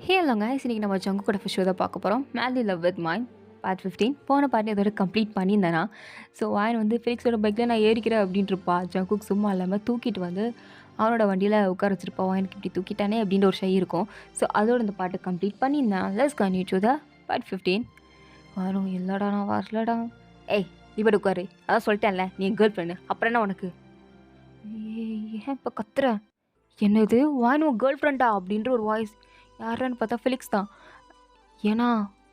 ஹே இல்லைங்க இன்னைக்கு நம்ம ஜங்கு கூட ஃபிஷ் தான் பார்க்க போகிறோம். Madly love with mine part 15 போன பாட்டு இதோட கம்ப்ளீட் பண்ணியிருந்தேனா. ஸோ வாயின் வந்து ஃபிலிக்ஸோட பைக்கில் நான் ஏறிக்கிறேன் அப்படின்ட்டுருப்பா. ஜங்குக்கு சும்மா இல்லாமல் தூக்கிட்டு வந்து அவனோட வண்டியில் உட்கார வச்சிருப்பா. வாயினுக்கு இப்படி தூக்கிட்டானே அப்படின்ற ஒரு ஷை இருக்கும். ஸோ அதோட இந்த பாட்டு கம்ப்ளீட் பண்ணியிருந்தேன். Let's continue to the part 15. வரும் இல்லைடா நான் வரலடா. ஏய் நீ பட்டு உட்காரு, அதான் சொல்லிட்டேன்ல நீ என் கேர்ள் ஃப்ரெண்டு, அப்புறம் என்ன உனக்கு? ஏன் இப்போ கத்துற? என்னது வாயின் உன் கேர்ள் ஃப்ரெண்டா அப்படின்ற ஒரு வாய்ஸ். யாருன்னு பார்த்தா ஃபிலிக்ஸ் தான். ஏன்னா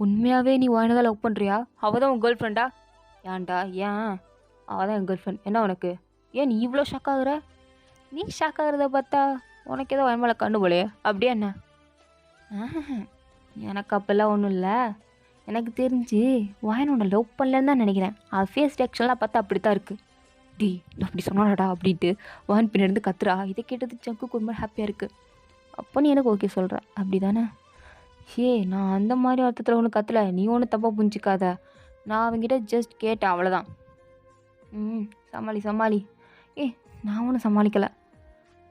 உண்மையாகவே நீ வாயினை தான் லவ் பண்ணுறியா? அவள் தான் உன் கேர்ள் ஃப்ரெண்டா? ஏன்டா ஏன்? அவள் தான் என் கேர்ள் ஃப்ரெண்ட். என்ன உனக்கு? ஏன் நீ இவ்வளோ ஷாக் ஆகுற? நீ ஷாக் ஆகுறத பார்த்தா உனக்கு ஏதோ வாயின் மேலே கண்ணு போலையே, அப்படியே என்ன? எனக்கு அப்போல்லாம் ஒன்றும் இல்லை. எனக்கு தெரிஞ்சு வாயின் உன்னை லவ் பண்ணலன்னு தான் நினைக்கிறேன். அது ஃபேஸ் ரியாக்ஷன்லாம் பார்த்தா அப்படி தான் இருக்குது. டி நான் அப்படி சொன்னாடா அப்படின்ட்டு வாயின் பின்னாடி கத்துறா. இதை கேட்டது ஜங்குக்கு ரொம்ப ஹாப்பியாக இருக்குது. அப்போ நீ எனக்கு ஓகே சொல்கிற அப்படி தானே? நான் அந்த மாதிரி அர்த்தத்தில் ஒன்று கத்தலை, நீ ஒன்றும் தப்பாக புரிஞ்சிக்காத. நான் அவங்ககிட்ட ஜஸ்ட் கேட்டேன், அவ்வளோதான். சமாளி சமாளி. நான் ஒன்றும் சமாளிக்கலை.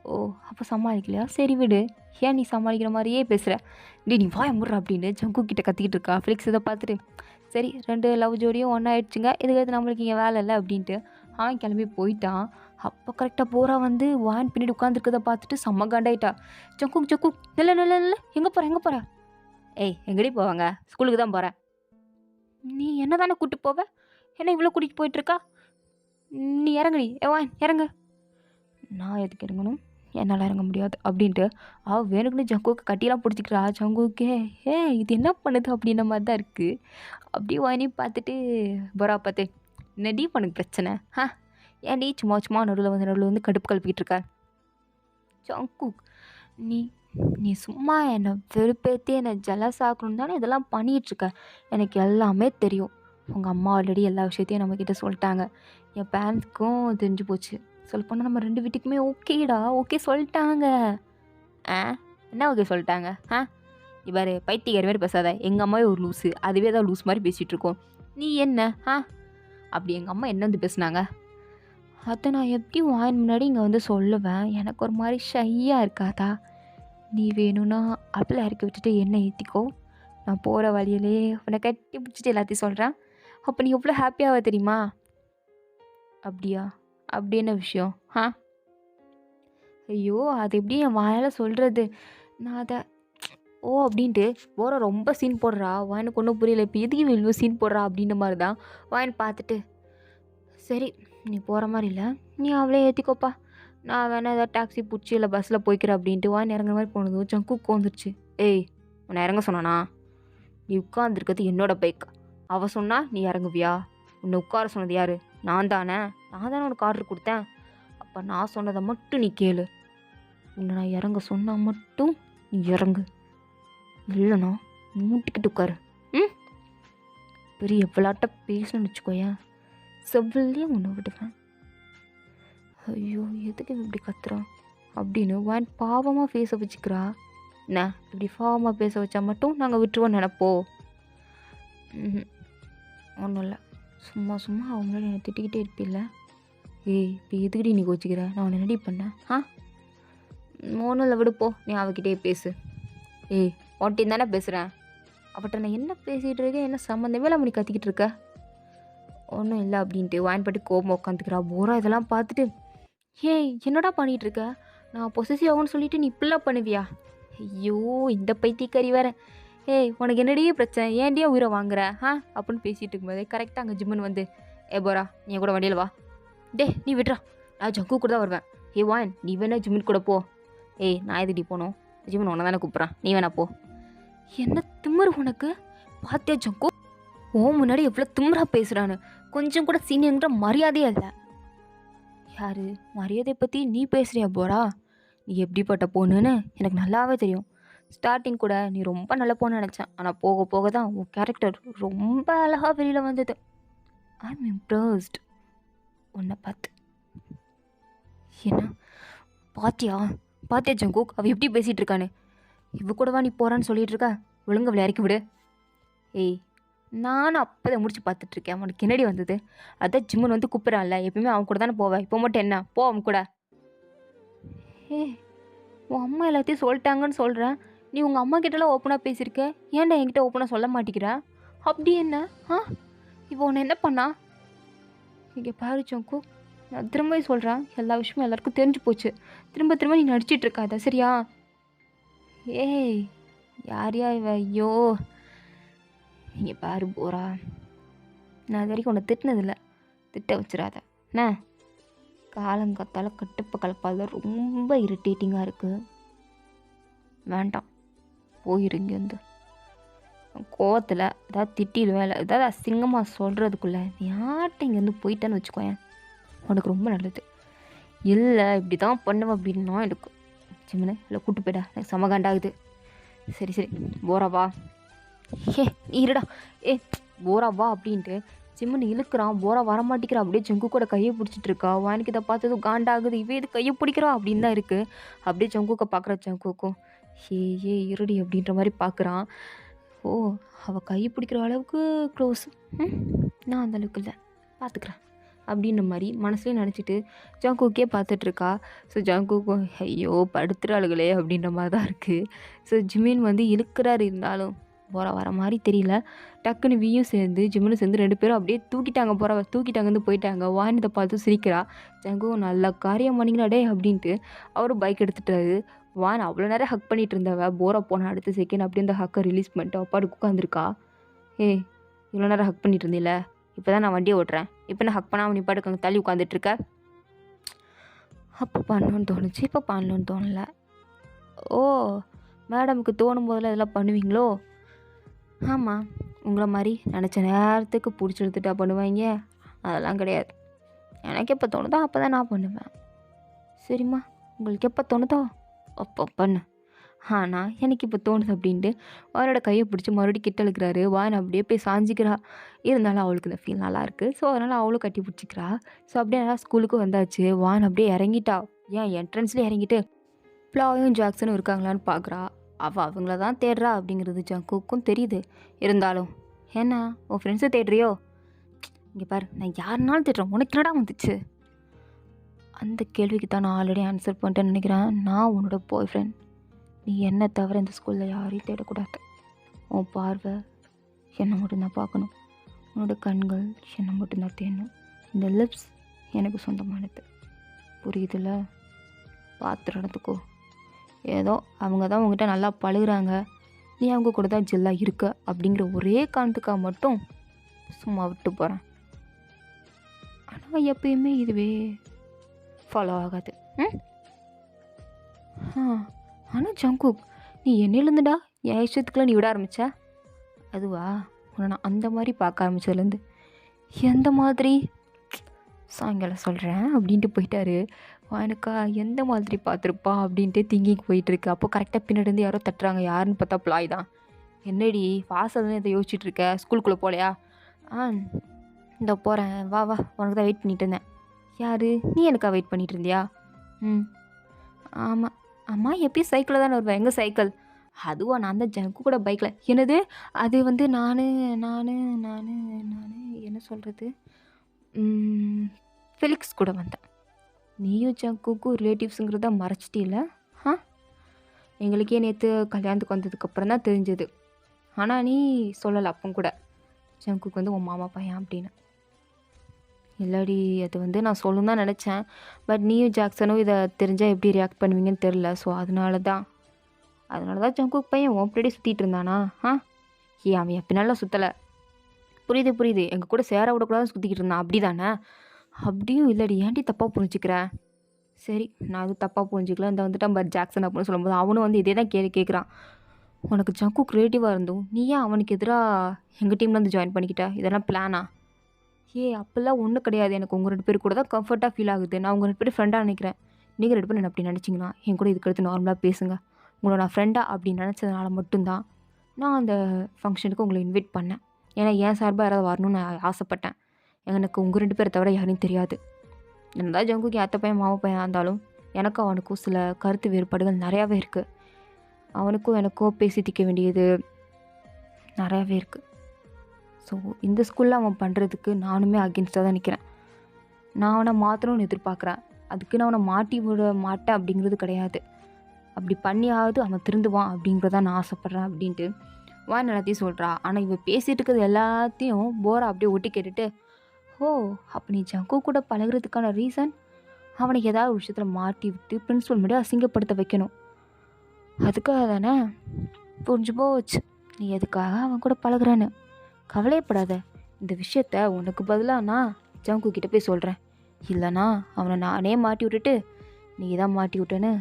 ஓ அப்போ சமாளிக்கலையா? சரி விடு. ஏன் நீ சமாளிக்கிற மாதிரியே பேசுகிற? நீ வாய முடுற அப்படின்னு ஜங்கு கிட்ட கத்திக்கிட்டு இருக்கா. ஃபிலிக்ஸ் இதை பார்த்துட்டு சரி 2 லவ் ஜோடியும் ஒன்றா ஆயிடுச்சுங்க, இதுக்கு நம்மளுக்கு இங்கே வேலை இல்லை அப்படின்ட்டு அவன் கிளம்பி போயிட்டான். அப்போ கரெக்டாக போகிறா வந்து வான் பின்னாடி உட்காந்துருக்கதை பார்த்துட்டு செம்ம காண்டாயிட்டா. ஜங்கு நல்ல எங்கே போகிற? எங்கடி போவாங்க? ஸ்கூலுக்கு தான் போகிறேன். நீ என்ன தானே கூப்பிட்டு போவ? என்ன இவ்வளோ கூட்டிகிட்டு போயிட்டுருக்கா? நீ இறங்குடி. வான் இறங்கு. நான் எதுக்கு இறங்கணும்? என்னால் இறங்க முடியாது அப்படின்ட்டு அவள் வேணுக்குன்னு ஜங்குவுக்கு கட்டியெல்லாம் பிடிச்சிக்கிறா. ஜங்குவுக்கே இது என்ன பண்ணுது அப்படின்ற மாதிரி தான் இருக்குது. அப்படியே வாயினையும் பார்த்துட்டு பொறா பார்த்து என்னடி பண்ணுக்கு பிரச்சனை? ஏன்டி சும்மா நடுவில் வந்து கடுப்பு கலப்பிக்கிட்டு இருக்க? ஜங்கு நீ சும்மா என்னை வெறுப்பேற்றி என்னை ஜலஸ் ஆக்கணும் தானே இதெல்லாம் பண்ணிகிட்ருக்க. எனக்கு எல்லாமே தெரியும். உங்கள் அம்மா ஆல்ரெடி எல்லா விஷயத்தையும் நம்மக்கிட்ட சொல்லிட்டாங்க. என் பேரண்ட்ஸ்க்கும் தெரிஞ்சு போச்சு. சொல்லப்போனால் நம்ம 2 வீட்டுக்குமே ஓகேடா, ஓகே சொல்லிட்டாங்க. என்ன ஓகே சொல்லிட்டாங்க? இவர் பைத்தியக்காரி மாதிரி பேசாத. எங்கள் அம்மாவே ஒரு லூஸு, அதுவே தான் லூஸ் மாதிரி பேசிகிட்ருக்கோம். நீ என்ன அப்படி எங்கள் அம்மா என்ன வந்து பேசுனாங்க? அதை நான் எப்படி வாயின் முன்னாடி இங்கே வந்து சொல்லுவேன்? எனக்கு ஒரு மாதிரி ஷையாக இருக்காதா? நீ வேணும்னா அப்பளை இறக்கி விட்டுட்டு என்ன ஏற்றிக்கோ. நான் போகிற வழியிலே உன்னை கட்டி பிடிச்சிட்டு எல்லாத்தையும் சொல்கிறேன். அப்போ நீ எவ்வளோ ஹாப்பியாகவ தெரியுமா? அப்படியா? அப்படி என்ன விஷயம்? ஐயோ அது எப்படி என் வாயால் சொல்கிறது? நான் அதை அப்படின்ட்டு போகிற ரொம்ப சீன் போடுறா. வாயினுக்கு ஒன்றும் புரியல. இப்போ எதுக்கு இவ்வளோ சீன் போடுறா அப்படின்ற மாதிரி தான் வாயின் பார்த்துட்டு சரி நீ போகிற மாதிரி இல்லை, நீ அவளே ஏற்றிக்கோப்பா, நான் வேணா ஏதாவது டாக்ஸி பிடிச்சி இல்லை பஸ்ஸில் போய்க்கிறேன் அப்படின்ட்டு வாயின் இறங்குற மாதிரி போனது ஜங்குக்கு வந்துருச்சு. உன்னை இறங்க சொன்னானா? நீ உட்காந்துருக்கிறது என்னோடய பைக். அவள் சொன்னா நீ இறங்குவியா? உன்னை உட்கார சொன்னது யார்? நான் தானே உனக்கு ஆர்டர் கொடுத்தேன். அப்போ நான் சொன்னதை மட்டும் நீ கேளு. உன்னை நான் இறங்க சொன்னால் மட்டும் நீ இறங்கு, இல்லைண்ணா மூட்டிக்கிட்டு உட்காரு. பெரிய விளாட்ட பேசணும்னு வச்சுக்கோயேன், செவ்வளே உன்னை விடுவேன். ஐயோ எதுக்கு இப்படி கத்துறான் அப்படின்னு வான் பாவமாக பேச வச்சுக்கிறா. என்ன இப்படி பாவமாக பேச வச்சா மட்டும் நாங்கள் விட்டுருவோம் நினைப்போ? ஒன்றும் இல்லை, சும்மா அவன் முன்னாடி என்னை திட்டிக்கிட்டே இருப்பில்ல. இப்போ எதுக்கடி நீ கோச்சிக்கிற? நான் உன்னை ரெடி பண்ணேன். ஒன்றும் இல்லை விடுப்போ, நீ அவகிட்டே பேசு. ஒன்ட்டின் தானே பேசுகிறேன். அவட்ட நான் என்ன பேசிகிட்டு இருக்கேன்? என்ன சம்மந்தமே இல்லை அப்படி கத்திக்கிட்டு இருக்க? ஒன்றும் இல்லை அப்படின்ட்டு வாயின் பட்டு கோபம் உட்காந்துக்கிறா. போரா இதெல்லாம் பார்த்துட்டு என்னடா பண்ணிகிட்டு இருக்க? நான் பொசசிவ் ஆகும்னு சொல்லிவிட்டு நீ இப்படிலாம் பண்ணுவியா? ஐயோ இந்த பைத்தியக்காரி வேற. உனக்கு என்னடியே பிரச்சனை? ஏன்டியே உயிரை வாங்குற? அப்படின்னு பேசிகிட்டு இருக்கும்போதே கரெக்டாக அங்கே ஜிம்மன் வந்து போரா நீ கூட வண்டியில் வா. நீ விட்றா, நான் ஜங்கு கூட தான் வருவேன். வாயின் நீ வேணா ஜிம்மன் கூட போ. நான் எதுடி போகணும்? ஜிம்மன் உன்னை தானே கூப்பிட்றான், நீ வேணா போ. என்ன திமிரு உனக்கு? பார்த்தியா ஜங்கு முன்னாடி எவ்வளோ திமிரா பேசுகிறான்னு? கொஞ்சம் கூட சீனியர்ன்ற மரியாதையே இல்லை. யாரு மரியாதையை பற்றி நீ பேசுகிறியா போரா? நீ எப்படிப்பட்ட பொண்ணுன்னு எனக்கு நல்லாவே தெரியும். ஸ்டார்டிங் கூட நீ ரொம்ப நல்ல பொண்ணு நினச்சேன், ஆனால் போக போக தான் உன் கேரக்டர் ரொம்ப அழகாக வெளியில் வந்தது. ஐ எம் இம்ப்ரெஸ்ட் உன்னை பார்த்து. என்ன பாத்தியா ஜங்குக் அவள் எப்படி பேசிகிட்டு இருக்கான்னு? இவ கூடவா நீ போகிறான்னு சொல்லிகிட்டு இருக்கா? ஒழுங்கு அவளை இறக்கி விடு. நானும் அப்போதை முடிச்சு பார்த்துட்ருக்கேன். அவனுக்கு என்னடி வந்தது? அதான் ஜிம்மன் வந்து கூப்பிட்றான்ல, எப்பயுமே அவன் கூட தானே போவேன், இப்போ மட்டும் என்ன போ அவன் கூட. உன் அம்மா எல்லாத்தையும் சொல்லிட்டாங்கன்னு சொல்கிறேன், நீ உங்கள் அம்மா கிட்டலாம் ஓப்பனாக பேசியிருக்க, ஏன்டா என்கிட்ட ஓப்பனாக சொல்ல மாட்டேங்கிற? அப்படி என்ன? ஆ இப்போ உன்னை என்ன பண்ணா? இங்கே பாரு சங்கு, நான் திரும்பவும் சொல்கிறேன், எல்லா விஷயமும் எல்லாருக்கும் தெரிஞ்சு போச்சு. திரும்ப திரும்ப நீ நடிச்சிட்டு இருக்காத, சரியா? ஏய், யாரையா இவ? ஐயோ, இங்கே பாரு போரா, நான் இது வரைக்கும் உன்னை திட்டினதில்லை, திட்ட வச்சிடாத என்ன? காலங்காத்தால் கட்டுப்பு கலப்பால் ரொம்ப இரிட்டேட்டிங்காக இருக்குது. வேண்டாம், போயிரு இங்கேருந்து. கோவத்தில் ஏதாவது திட்டிடுவேன், இல்லை ஏதாவது அசிங்கமாக சொல்கிறதுக்குள்ளே நீ யார்கிட்ட இங்கேருந்து போயிட்டேன்னு வச்சுக்கோயேன், உனக்கு ரொம்ப நல்லது. இல்லை இப்படி தான் பண்ணுவேன் அப்படின்னா எனக்கு சிம்மனு இல்லை கூட்டு போய்டா, எனக்கு சமகாண்டாகுது. சரி சரி போரா வா. ஏ நீ இருடா, ஏ போரா வா அப்படின்ட்டு சிம்மன் இழுக்கிறான். போரா வரமாட்டேங்கிறா, அப்படியே ஜங்கு கூட கையை பிடிச்சிட்டு இருக்கா. வானிக்கு இதை பார்த்ததும் காண்டாகுது, இவே இது கையை பிடிக்கிறா அப்படின்னு தான் இருக்குது. அப்படியே ஜங்குக்கை பார்க்குற ஜங்குக்கும் ஏ இருடி அப்படின்ற மாதிரி பார்க்குறான். ஓ, அவள் கை பிடிக்கிற அளவுக்கு க்ளோஸ், நான் அந்த அளவுக்கு இல்லை, பார்த்துக்குறேன் அப்படின்ற மாதிரி மனசுலேயே நினச்சிட்டு ஜங்குக்கே பார்த்துட்ருக்கா. ஸோ ஜங்குக்கும் ஐயோ படுத்துறாளுகளே அப்படின்ற மாதிரி தான் இருக்குது. ஸோ ஜிமின் வந்து இழுக்கிறாரு, இருந்தாலும் போகிற வர மாதிரி தெரியல. டக்குன்னு வியும் சேர்ந்து ஜிம்முன்னு சேர்ந்து 2 பேரும் அப்படியே தூக்கிட்டாங்க, தூக்கிட்டாங்கன்னு போயிட்டாங்க. வானிதை பார்த்து சிரிக்கிறா. ஜங்கு நல்ல காரியம் பண்ணிங்களா டே அப்படின்ட்டு அவரும் பைக் எடுத்துட்டாரு. வான் அவ்வளோ நேரம் ஹக் பண்ணிட்டு இருந்தவ போரா போனால் அடுத்த செகண்ட் அப்படியே அந்த ஹக்கை ரிலீஸ் பண்ணிட்டு அப்பாடுக்கு உட்காந்துருக்கா. ஏய், இவ்வளோ நேரம் ஹக் பண்ணிட்டு இருந்தில்ல, இப்போ தான் நான் வண்டியை ஓட்டுறேன், இப்போ நான் ஹக் பண்ணாமல் நீ பாட்டுக்கு அங்கே தள்ளி உட்காந்துட்ருக்க. அப்போ பண்ணணுன்னு தோணுச்சு, இப்போ பண்ணணுன்னு தோணலை. ஓ, மேடமுக்கு தோணும் போதில் இதெல்லாம் பண்ணுவீங்களோ? ஆமாம், உங்களை மாதிரி நினச்ச நேரத்துக்கு பிடிச்சி எடுத்துட்டா பண்ணுவாங்க, அதெல்லாம் கிடையாது. எனக்கு எப்போ தோணுதோ அப்போ தான் நான் பண்ணுவேன். சரிம்மா, உங்களுக்கு எப்போ தோணுதோ அப்போ பண்ணு. ஆனால் எனக்கு இப்போ தோணுது அப்படின்ட்டு வானோட கையை பிடிச்சி மறுபடியும் கிட்ட இழுக்கிறாரு. வான் அப்படியே போய் சாஞ்சிக்கிறா. இருந்தாலும் அவளுக்கு இந்த ஃபீல் நல்லாயிருக்கு. ஸோ அதனால் அவளும் கட்டி பிடிச்சிக்கிறா. ஸோ அப்படியே நல்லா ஸ்கூலுக்கு வந்தாச்சு. வான் அப்படியே இறங்கிட்டா. ஏன் என்ட்ரன்ஸ்லேயே இறங்கிட்டு ப்ளாயும் ஜாக்சனும் இருக்காங்களான்னு பார்க்குறா. அவங்கள தான் தேடுறா அப்படிங்கிறது ஜங்குக்கும் தெரியுது. இருந்தாலும் என்ன உன் ஃப்ரெண்ட்ஸை தேடுறியோ? இங்கே பாரு, நான் யாருனாலும் தேடுறேன், உனக்கு என்னடா வந்துச்சு? அந்த கேள்விக்கு தான் நான் ஆல்ரெடி ஆன்சர் பண்ணிட்டேன்னு நினைக்கிறேன். நான் உன்னோட பாய் ஃப்ரெண்ட். நீ என்ன தவிர இந்த ஸ்கூலில் யாரையும் தேடக்கூடாது. உன் பார்வை என்னை மட்டும்தான் பார்க்கணும், உன்னோட கண்கள் என்னை மட்டும்தான் தேடணும், இந்த லிப்ஸ் எனக்கு சொந்தமானது, புரியுதுல்ல? பார்த்து நடந்துக்கோ. ஏதோ அவங்க தான் உங்ககிட்ட நல்லா பழகுறாங்க, நீ அவங்க கூட தான் ஜெல்லாக இருக்க அப்படிங்கிற ஒரே காரணத்துக்காக மட்டும் சும்மா விட்டு போகிறேன். ஆனால் எப்பயுமே இதுவே ஃபாலோ ஆகாது. ஆனால் ஜங்குக், நீ என்னிலேருந்துடா என் இஷ்டத்துக்குலாம் நீ விட ஆரம்பிச்ச? அதுவா, உன்னை நான் அந்த மாதிரி பார்க்க ஆரம்பிச்சதுலேருந்து. எந்த மாதிரி? சாயங்காலம் சொல்கிறேன் அப்படின்ட்டு போயிட்டாரு. எனக்கா எந்த மாதிரி பார்த்துருப்பா அப்படின்ட்டு திங்கிங் போயிட்டுருக்கு. அப்போ கரெக்டாக பின்னாடி இருந்து யாரோ தட்டுறாங்க. யாருன்னு பார்த்தா ப்ளாய் தான். என்னடி வாசல்னு இதை யோசிச்சுட்டு இருக்க, ஸ்கூலுக்குள்ளே போகலையா? இந்த போகிறேன், வா வா, உனக்கு தான் வெயிட் பண்ணிட்டு இருந்தேன். யார் நீ? எனக்கா வெயிட் பண்ணிட்டு இருந்தியா? ஆமாம். அம்மா எப்பயும் சைக்கிளில் தானே வருவேன். எங்கே சைக்கிள்? அதுவா, நான் தான் ஜங்கு கூட பைக்கில். என்னது? அது வந்து நான் என்ன சொல்கிறது, ஃபெலிக்ஸ் கூட வந்தேன். நீயும் ஜங்குக்கும் ரிலேட்டிவ்ஸுங்கிறத மறைச்சிட்டில்ல? எங்களுக்கே நேற்று கல்யாணத்துக்கு வந்ததுக்கப்புறம் தான் தெரிஞ்சது. ஆனால் நீ சொல்லலை அப்போ கூட ஜங்குக்கு வந்து உன் மாமா பையன் அப்படின்னு. இல்லாடி, அது வந்து நான் சொல்லணும் தான் நினச்சேன். பட் நீயும் ஜாக்சனும் இதை தெரிஞ்சால் எப்படி ரியாக்ட் பண்ணுவீங்கன்னு தெரில. ஸோ அதனால தான் ஜங்குக்கு பையன் உன் பின்னாடி சுற்றிட்டு இருந்தானா? அவன் எப்பினால சுற்றலை. புரியுது, எங்கள் கூட சேர விடக்கூடாதுன்னு சுற்றிக்கிட்டு இருந்தான், அப்படி தானே? அப்படியும் இல்லடி, ஏன்டி தப்பாக புரிஞ்சுக்கிறேன்? சரி, நான் அது தப்பாக புரிஞ்சிக்கல. இந்த வந்துட்டான் பட் ஜாக்சன் அப்படின்னு சொல்லும்போது அவனும் வந்து இதே தான் கேட்குறான். உனக்கு ஜங்கு க்ரியேட்டிவாக இருந்தும் நீ ஏன் அவனுக்கு எதிராக எங்கள் டீமில் வந்து ஜாயின் பண்ணிக்கிட்ட? இதெல்லாம் பிளானா? அப்போல்லாம் ஒன்றும் கிடையாது. எனக்கு உங்கள் 2 பேர் கூட தான் கம்ஃபர்ட்டாக ஃபீல் ஆகுது. நான் உங்கள் 2 பேரும் ஃப்ரெண்டாக நினைக்கிறேன். நீங்கள் 2 பேரும் என்ன அப்படி நினச்சிங்கன்னா என் கூட இதுக்கடுத்து நார்மலாக பேசுங்க. உங்களை நான் ஃப்ரெண்டாக அப்படி நினச்சதுனால மட்டும்தான் நான் அந்த ஃபங்க்ஷனுக்கு உங்களை இன்வைட் பண்ணேன். ஏன்னா என் சார்பாக யாராவது வரணும்னு நான் ஆசைப்பட்டேன். எனக்கு உங்கள் 2 பேரை தவிர யாரையும் தெரியாது. என்னதான் ஜங்குக்கு அத்தை பையன் மாமா பையனாக இருந்தாலும் எனக்கும் அவனுக்கும் சில கருத்து வேறுபாடுகள் நிறையாவே இருக்குது. அவனுக்கும் எனக்கும் பேசி திக்க வேண்டியது நிறையாவே இருக்குது. ஸோ இந்த ஸ்கூலில் அவன் பண்ணுறதுக்கு நானுமே அகென்ஸ்டாக தான் நிற்கிறேன். நான் அவனை மாற்றணும்னு எதிர்பார்க்குறேன். அதுக்கு நான் அவனை மாட்டி விட மாட்டேன் அப்படிங்கிறது கிடையாது. அப்படி பண்ணியாவது அவன் திருந்துவான் அப்படிங்கிறத நான் ஆசைப்பட்றேன் அப்படின்ட்டு வான் எல்லாத்தையும் சொல்கிறா. ஆனால் இவ பேசிகிட்டு இருக்கிறது எல்லாத்தையும் போரா அப்படியே ஒட்டி கேட்டுட்டு, ஓ அப்போ நீ ஜங்கு கூட பழகுறதுக்கான ரீசன் அவனுக்கு ஏதாவது ஒரு விஷயத்தில் மாட்டி விட்டு பிரின்சிபல் முன்னாடி அசிங்கப்படுத்த வைக்கணும், அதுக்காக தானே? புரிஞ்சு போச்சு நீ எதுக்காக அவன் கூட பழகுறேன்னு. கவலையப்படாத, இந்த விஷயத்த உனக்கு பதிலாக நான் ஜங்கு கிட்ட போய் சொல்கிறேன். இல்லைனா அவனை நானே மாட்டி விட்டுட்டு நீ தான் மாட்டி விட்டேன்னு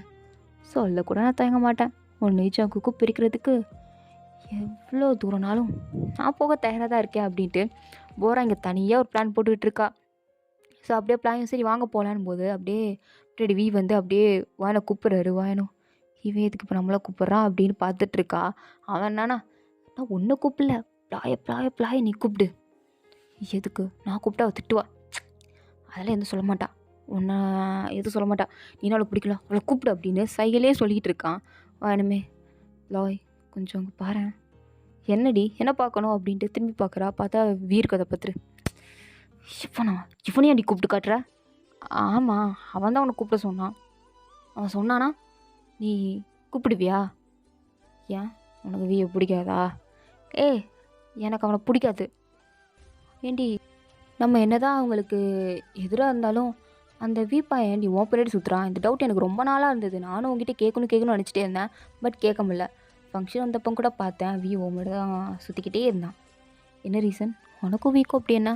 சொல்லக்கூட நான் தயங்க மாட்டேன். உன்னை ஜங்குக்கு பிரிக்கிறதுக்கு எவ்வளோ தூரம்னாலும் நான் போக தயாராக தான் இருக்கேன் அப்படின்ட்டு போரா இங்கே தனியாக ஒரு பிளான் போட்டுக்கிட்டு இருக்கா. ஸோ அப்படியே பிளான் சரி வாங்க போகலான்னு போது அப்படியே பின்னாடி வி வந்து அப்படியே வாயனை கூப்பிட்றாரு. வாயனும் இவன் எதுக்கு இப்போ நம்மளை கூப்பிட்றான் அப்படின்னு பார்த்துட்ருக்கா. அவன் என்னன்னா, நான் ஒன்றை கூப்பிடல, பிளாய நீ கூப்பிடு. எதுக்கு? நான் கூப்பிட்டா அவள் திட்டுவா, அதெல்லாம் எதுவும் சொல்ல மாட்டான், உன்னை எதுவும் சொல்ல மாட்டான், நீனும் அவளுக்கு பிடிக்கல அவளை கூப்பிடு அப்படின்னு சைகிலே சொல்லிக்கிட்டு இருக்கான். வாயனுமே லாய் கொஞ்சம் அங்கே பாரு, என்னடி என்ன பார்க்கணும் அப்படின்ட்டு திரும்பி பார்க்குறா. பார்த்தா வீர் கதை பத்துரு. இவனையும் அடி கூப்பிட்டு காட்டுற? ஆமாம் அவன் தான் அவனை கூப்பிட சொன்னான். அவன் சொன்னானா நீ கூப்பிடுவியா? ஏன் உனக்கு வீயை பிடிக்காதா? எனக்கு அவனை பிடிக்காது. ஏண்டி நம்ம என்னதான் அவங்களுக்கு எதிராக இருந்தாலும் அந்த வீப்பா ஏண்டி உன் பின்னாடி சுற்றுறான்? இந்த டவுட் எனக்கு ரொம்ப நாளாக இருந்தது. நானும் உங்ககிட்ட கேட்கணும்னு நினச்சிட்டே இருந்தேன், பட் கேட்க முடியல. ஃபங்க்ஷன் வந்தப்போ கூட பார்த்தேன், வி ஓமோட தான் சுற்றிக்கிட்டே இருந்தான். என்ன ரீசன்? உனக்கும் வீக்கோ அப்படி என்ன?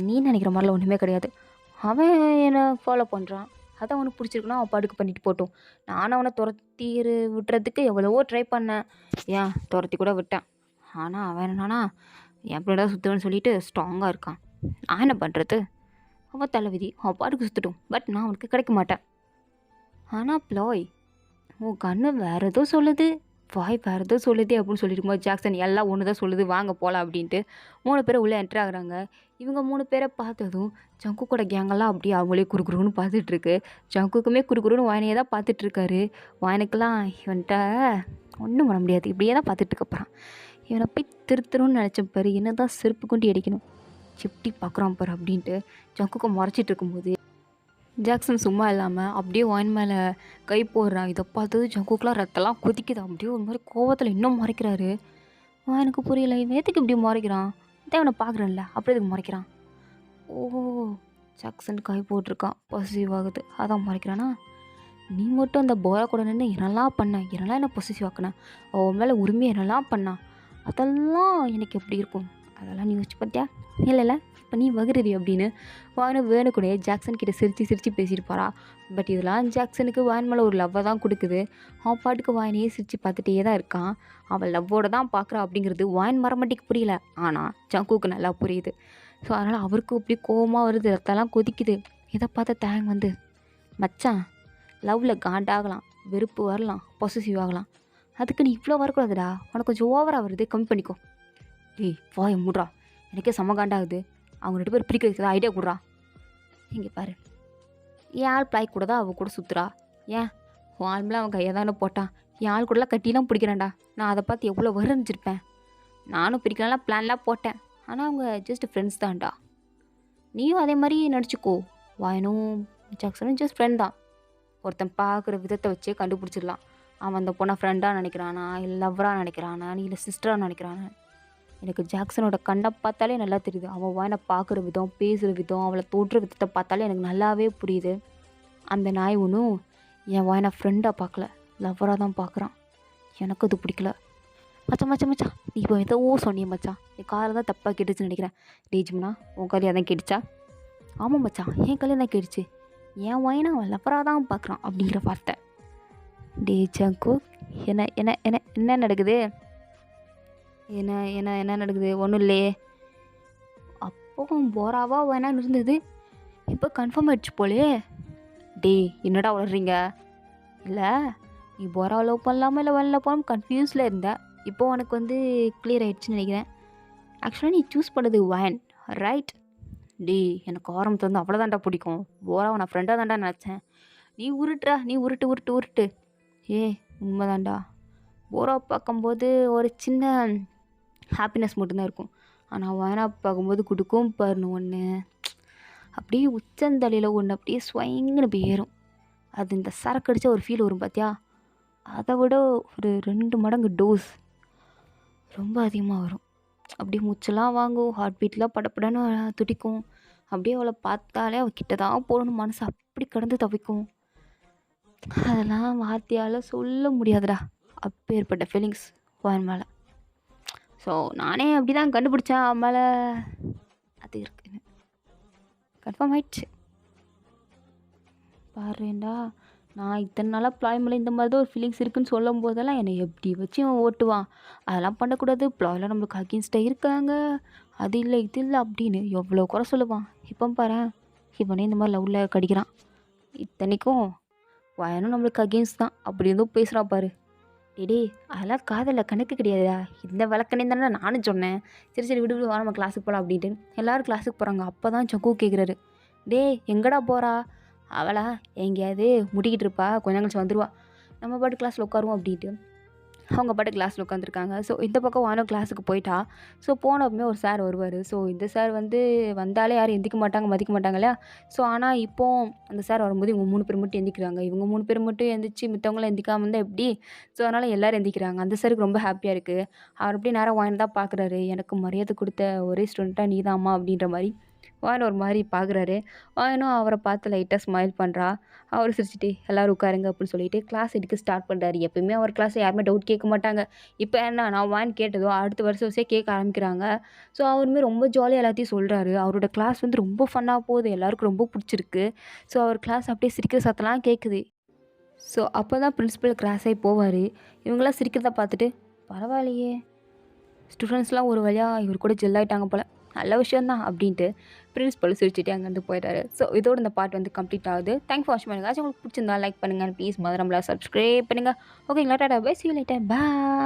நீ நினைக்கிற மாதிரிலாம் ஒன்றுமே கிடையாது. அவன் என்னை ஃபாலோ பண்ணுறான், அதை அவனுக்கு பிடிச்சிருக்குன்னா அவன் பாட்டுக்கு பண்ணிட்டு போட்டோம். நானும் அவனை துரத்தி விட்டுறதுக்கு எவ்வளவோ ட்ரை பண்ணேன், ஏன் துரத்தி கூட விட்டேன். ஆனால் அவன் என்னன்னா என் பிள்ளை தான் சுற்றுவேன்னு சொல்லிட்டு ஸ்ட்ராங்காக இருக்கான். நான் என்ன பண்ணுறது? அவன் தலைவிதி, அவன் பாட்டுக்கு சுற்றட்டும், பட் நான் அவனுக்கு கிடைக்க மாட்டேன். ஆனால் ப்ளாய் உன் கண்ணு வேறு ஏதோ சொல்லுது, வாய் வேறு ஏதோ சொல்லுது அப்படின்னு சொல்லியிருக்கும்போது ஜாக்சன் எல்லாம் ஒன்று தான் சொல்லுது, வாங்க போகலாம் அப்படின்ட்டு 3 பேரை உள்ளே என்ட்ரு ஆகுறாங்க. இவங்க 3 பேரை பார்த்ததும் ஜங்குக்கோட கேங்கெல்லாம் அப்படியே அவங்களே குறுகுறுன்னு பார்த்துட்ருக்கு. ஜங்குக்குமே குறுகுறுன்னு வாயனையே தான் பார்த்துட்ருக்காரு. வாயனுக்கெல்லாம் இவன்கிட்ட ஒன்றும் பண்ண முடியாது, இப்படியே தான் பார்த்துட்ருக்கப்புறான். இவனை போய் திருத்தணும்னு நினச்சேன் பாரு, என்ன தான் செருப்பு கொண்டு அடிக்கணும், எப்படி பார்க்குறான் பாரு அப்படின்ட்டு ஜங்குக்கு முறைச்சிட்டு இருக்கும்போது ஜாக்சன் சும்மா இல்லாமல் அப்படியே வாயின் மேலே கை போடுறான். இதை பார்த்தது ஜங்குக்கெலாம் ரத்தம்லாம் கொதிக்குது. அப்படியே ஒரு மாதிரி கோவத்தில் இன்னும் முறைக்கிறாரு. எனக்கு புரியல, இவன் எதுக்கு இப்படி முறைக்கிறான்? இதான் இவனை பார்க்குறேன்ல, அப்படியே இதுக்கு முறைக்கிறான். ஓ ஜாக்சன் கை போட்டிருக்கான், பொசிசிவ் ஆகுது, அதான் முறைக்கிறானா? நீ மட்டும் அந்த போரா கூட நின்று என்னெல்லாம் பண்ண, என்னெல்லாம் என்ன பொசிசிவ் ஆக்கின, அவன் மேலே உரிமையை என்னெல்லாம் பண்ணான், அதெல்லாம் எனக்கு எப்படி இருக்கும், அதெல்லாம் நீ யோசிச்சு பார்த்தியா? இல்லைல்ல, இப்போ நீ வகுருதி அப்படின்னு வாயனும் வேணுக்கூடே ஜாக்சன் கிட்ட சிரித்து பேசியிருப்பாரா. பட் இதெல்லாம் ஜாக்சனுக்கு வாயன் மேலே ஒரு லவ்வை தான் கொடுக்குது. அவன் பாட்டுக்கு வாயனையே சிரித்து பார்த்துட்டே தான் இருக்கான். அவன் லவ்வோடு தான் பார்க்குறான் அப்படிங்கிறது வாயன் மரமட்டிக்கு புரியல, ஆனால் ஜங்குக்கு நல்லா புரியுது. ஸோ அதனால் அவருக்கு அப்படி கோவமாக வருது, ரத்தெல்லாம் கொதிக்குது. இதை பார்த்த தேங் வந்து, மச்சான் லவ்வில் காண்டாகலாம், வெறுப்பு வரலாம், பொசசிவ் ஆகலாம், அதுக்கு நீ இவ்வளோ வரக்கூடாதுடா, உனக்கு கொஞ்சம் ஓவராக வருது, கம்மி பண்ணிக்கோ. வாயை மூடுறா, எனக்கே செம்ம காண்டாகுது, அவங்க 2 பேர் பிரிக்கிறதுக்கு ஐடியா கொடுறா. இங்கே பாரு, என் ஆள் பிளாய் கூட தான் அவள் கூட சுற்றுறா, ஏன் உன் ஆள்மெலாம் அவன் கையை தானே போட்டான், என் ஆள் கூடலாம் கட்டிலாம் பிடிக்கிறான்டா, நான் அதை பார்த்து எவ்வளோ வரைஞ்சிருப்பேன். நானும் பிரிக்கலாம்லாம் பிளான்லாம் போட்டேன், ஆனால் அவங்க ஜஸ்ட் ஃப்ரெண்ட்ஸ் தான்டா, நீயும் அதே மாதிரி நினச்சிக்கோ. வாயனும் ஜாக்சனும் ஜஸ்ட் ஃப்ரெண்ட் தான். ஒருத்தன் பார்க்குற விதத்தை வச்சே கண்டுபிடிச்சிடலாம், அவன் அந்த பொண்ணை ஃப்ரெண்டாக நினைக்கிறானா, இல்லை லவ்வராக நினைக்கிறானா, நீ இல்லை சிஸ்டராக நினைக்கிறானா. எனக்கு ஜாக்சனோட கண்ணை பார்த்தாலே நல்லா தெரியுது. அவன் வாயனை பார்க்குற விதம், பேசுகிற விதம், அவளை தோற்ற விதத்தை பார்த்தாலே எனக்கு நல்லாவே புரியுது. அந்த நாய் ஒன்றும் என் வாயனை ஃப்ரெண்டாக பார்க்கல, லவ்வராக தான் பார்க்குறான். எனக்கு அது பிடிக்கல. மச்சான் நீ இப்போ ஏதோ சொன்னிய மச்சான், என் காலை தான் தப்பாக கேட்டுச்சுன்னு நினைக்கிறேன். டேஜிம்னா உன் கல்யாணம் தான் கேட்டுச்சா? ஆமாம் மச்சான், என் கல்யாணம் தான் கேட்டுச்சு, என் வாயனை அவன் லவ்வராக தான் பார்க்குறான் அப்படிங்கிற வார்த்தை. டே ஜங்கு, என்ன என்ன என்ன என்ன நடக்குது? என்ன என்ன என்ன நடக்குது? ஒன்றும் இல்லையே. அப்போ போராவா வேணான்னு இருந்தது, இப்போ கன்ஃபார்ம் ஆயிடுச்சு போலே. என்னடா வளர்றீங்க? இல்லை நீ போராவை லவ் பண்ணலாமா இல்லை வரல போகாமல் கன்ஃபியூஸில் இருந்த, இப்போ உனக்கு வந்து கிளியர் ஆகிடுச்சுன்னு நினைக்கிறேன். ஆக்சுவலாக நீ சூஸ் பண்ணது வேன், ரைட்? எனக்கு ஆரம்பத்தில் வந்து அவ்வளோதான்டா பிடிக்கும், போராவை நான் ஃப்ரெண்டாக தான்டா நினச்சேன். நீ உருட்டுறா, நீ உருட்டு. உண்மைதான்டா, போராவை பார்க்கும்போது ஒரு சின்ன ஹாப்பினஸ் மட்டும்தான் இருக்கும், ஆனால் வேணா பார்க்கும்போது கொடுக்கும் பாருன்னு ஒன்று, அப்படியே உச்சந்தலையில் ஒன்று அப்படியே ஸ்வைங்குன்னு போய் ஏறும். அது இந்த சரக்கு அடிச்சா ஒரு ஃபீல் வரும் பார்த்தியா? அதை விட ஒரு 2 மடங்கு டோஸ் ரொம்ப அதிகமாக வரும். அப்படியே மூச்செல்லாம் வாங்கும், ஹார்ட் பீட்லாம் படபடன்னு துடிக்கும். அப்படியே அவளை பார்த்தாலே அவள் கிட்ட தான் போகணும்னு மனசு அப்படி கடந்து தவிக்கும். அதெல்லாம் வார்த்தையால் சொல்ல முடியாதுடா. அப்பேற்பட்ட ஃபீலிங்ஸ் அவன் மேலே. ஸோ நானே அப்படி தான் கண்டுபிடிச்சேன் அவன் மேலே அது இருக்குன்னு. கன்ஃபார்ம் ஆயிடுச்சு. பாருடா, நான் இத்தனை நாளாக ப்ளாய் மேலே இந்த மாதிரி தான் ஒரு ஃபீலிங்ஸ் இருக்குன்னு சொல்லும் போதெல்லாம் என்னை எப்படி வச்சு அவன் ஓட்டுவான். அதெல்லாம் பண்ணக்கூடாது, ப்ளாயெலாம் நம்மளுக்கு அகெயின்ஸ்டாக இருக்காங்க, அது இல்லை இது இல்லை அப்படின்னு எவ்வளோ குறை சொல்லுவான். இப்போ பாரேன், இவனே இந்த மாதிரி லவ்வில் கடிக்கிறான். இத்தனைக்கும் வயனும் நம்மளுக்கு அகெயின்ஸ்ட் தான், அப்படி இருந்தும் பேசுகிறான் பாரு. டேய் அதெல்லாம் காதலில் கணக்கு கிடையாதுடா, இந்த விளக்கணே தானே நானும் சொன்னேன். சரி சரி விடு விடு, வா நம்ம கிளாஸுக்கு போகலாம் அப்படின்ட்டு எல்லோரும் கிளாஸுக்கு போகிறாங்க. அப்போ தான் சக்கு கேட்குறாரு, டேய் எங்கடா போகிறா? அவளா எங்கேயாவது முடிக்கிட்டு இருப்பா, கொஞ்சம் கழிச்சு வந்துடுவா, நம்ம பாட்டு கிளாஸில் உட்காருவோம் அப்படின்ட்டு அவங்க பாட்டு கிளாஸில் உட்காந்துருக்காங்க. ஸோ இந்த பக்கம் வானும் கிளாஸுக்கு போயிட்டா. ஸோ போனப்பமே ஒரு சார் வருவார். ஸோ இந்த சார் வந்து வந்தாலே யாரும் எந்திக்க மாட்டாங்க, மதிக்க மாட்டாங்க இல்லையா? ஸோ ஆனால் இப்போது அந்த சார் வரும்போது இவங்க 3 பேர் மட்டும் எந்திக்கிறாங்க. இவங்க 3 பேர் மட்டும் எந்திரிச்சு மித்தவங்களாம் எந்திக்காமல் இருந்தால் எப்படி? ஸோ அதனால் எல்லோரும் எந்திக்கிறாங்க. அந்த சாருக்கு ரொம்ப ஹாப்பியாக இருக்குது. அவர் அப்படியே நேரம் வாங்கி தான் பார்க்குறாரு. எனக்கு மரியாதை கொடுத்த ஒரே ஸ்டூடெண்ட்டாக நீ தான்மா அப்படின்ற மாதிரி வாயன் ஒரு மாதிரி பார்க்குறாரு. வாயனும் அவரை பார்த்து லைட்டாக ஸ்மைல் பண்ணுறா. அவர் சிரிச்சுட்டு எல்லோரும் உட்காருங்க அப்படின்னு சொல்லிட்டு கிளாஸ் எடுக்க ஸ்டார்ட் பண்ணுறாரு. எப்பயுமே அவர் கிளாஸில் யாருமே டவுட் கேட்க மாட்டாங்க. இப்போ என்ன நான் வான் கேட்டதோ அடுத்த வருஷம் கேட்க ஆரம்பிக்கிறாங்க. ஸோ அவருமே ரொம்ப ஜாலியாக எல்லாத்தையும் சொல்கிறாரு. அவரோட கிளாஸ் வந்து ரொம்ப ஃபன்னாக போகுது, எல்லாருக்கும் ரொம்ப பிடிச்சிருக்கு. ஸோ அவர் கிளாஸ் அப்படியே சிரிக்கிற சத்தம்லாம் கேட்குது. ஸோ அப்போ தான் பிரின்ஸிபல் கிளாஸ் ஆகி போவார். இவங்களாம் சிரிக்கிறத பார்த்துட்டு பரவாயில்லையே, ஸ்டூடெண்ட்ஸ்லாம் ஒரு வழியாக இவர் கூட ஜெல் ஆகிட்டாங்க போல், நல்ல விஷயந்தான் அப்படின்ட்டு பிரின்ஸிபல் சிரிச்சுட்டு அங்கேருந்து போயிட்டாரு. ஸோ இதோட இந்த பார்ட் வந்து கம்ப்ளீட் ஆகுது. தேங்க் ஃபார் வாட்சிங். உங்களுக்கு பிடிச்சிருந்தா லைக் பண்ணுங்கள், ப்ளீஸ் மதர் நம்மளை சப்ஸ்கிரைப் பண்ணுங்கள். ஓகேங்களா, tata bye, see you later, bye.